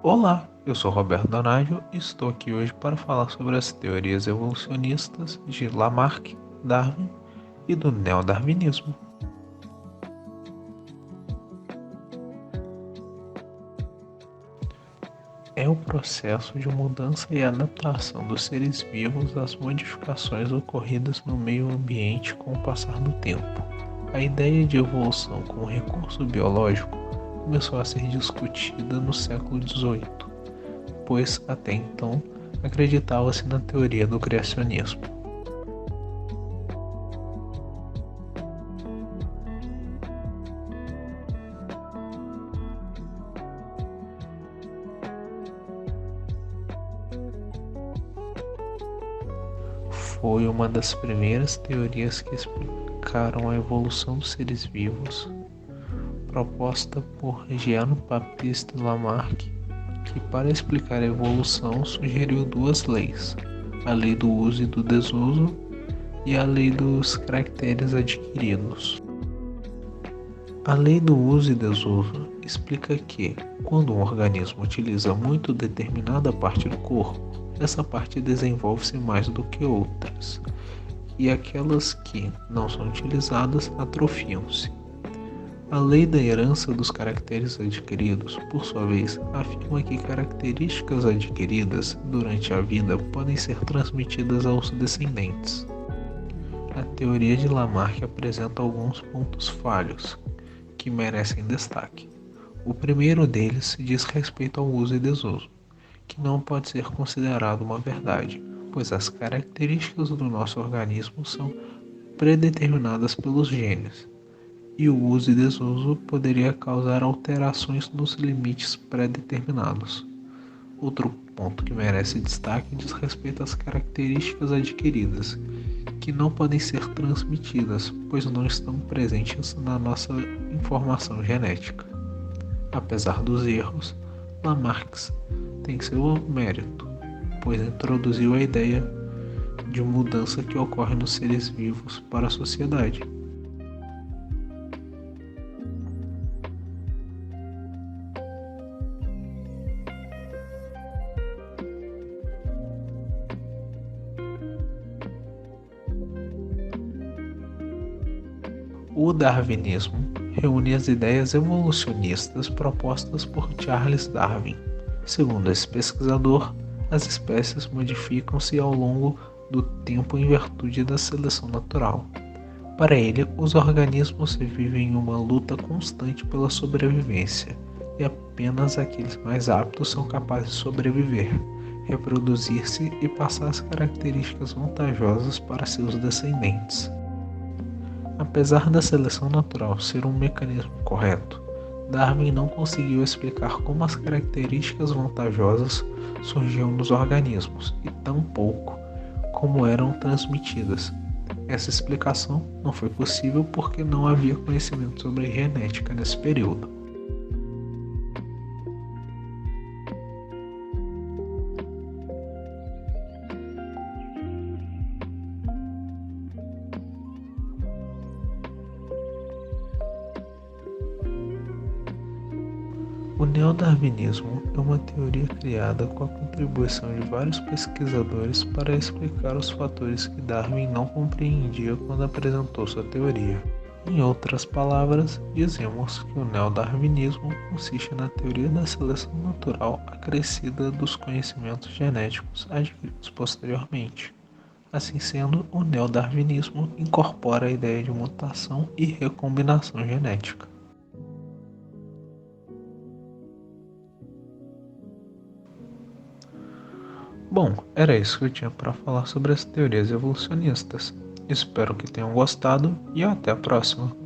Olá, eu sou Roberto Donadio e estou aqui hoje para falar sobre as teorias evolucionistas de Lamarck, Darwin e do neodarwinismo. É o processo de mudança e adaptação dos seres vivos às modificações ocorridas no meio ambiente com o passar do tempo. A ideia de evolução como recurso biológico começou a ser discutida no século XVIII, pois até então acreditava-se na teoria do criacionismo. Foi uma das primeiras teorias que explicaram a evolução dos seres vivos, proposta por Jean-Baptiste Lamarck, que para explicar a evolução sugeriu duas leis, a lei do uso e do desuso e a lei dos caracteres adquiridos. A lei do uso e desuso explica que, quando um organismo utiliza muito determinada parte do corpo, essa parte desenvolve-se mais do que outras, e aquelas que não são utilizadas atrofiam-se. A lei da herança dos caracteres adquiridos, por sua vez, afirma que características adquiridas durante a vida podem ser transmitidas aos descendentes. A teoria de Lamarck apresenta alguns pontos falhos que merecem destaque. O primeiro deles diz respeito ao uso e desuso, que não pode ser considerado uma verdade, pois as características do nosso organismo são predeterminadas pelos genes, e o uso e desuso poderia causar alterações nos limites pré-determinados. Outro ponto que merece destaque diz respeito às características adquiridas, que não podem ser transmitidas, pois não estão presentes na nossa informação genética. Apesar dos erros, Lamarck tem seu mérito, pois introduziu a ideia de mudança que ocorre nos seres vivos para a sociedade. O darwinismo reúne as ideias evolucionistas propostas por Charles Darwin. Segundo esse pesquisador, as espécies modificam-se ao longo do tempo em virtude da seleção natural. Para ele, os organismos vivem em uma luta constante pela sobrevivência, e apenas aqueles mais aptos são capazes de sobreviver, reproduzir-se e passar as características vantajosas para seus descendentes. Apesar da seleção natural ser um mecanismo correto, Darwin não conseguiu explicar como as características vantajosas surgiam nos organismos e tampouco como eram transmitidas. Essa explicação não foi possível porque não havia conhecimento sobre genética nesse período. O neodarwinismo é uma teoria criada com a contribuição de vários pesquisadores para explicar os fatores que Darwin não compreendia quando apresentou sua teoria. Em outras palavras, dizemos que o neodarwinismo consiste na teoria da seleção natural acrescida dos conhecimentos genéticos adquiridos posteriormente. Assim sendo, o neodarwinismo incorpora a ideia de mutação e recombinação genética. Bom, era isso que eu tinha para falar sobre as teorias evolucionistas. Espero que tenham gostado e até a próxima.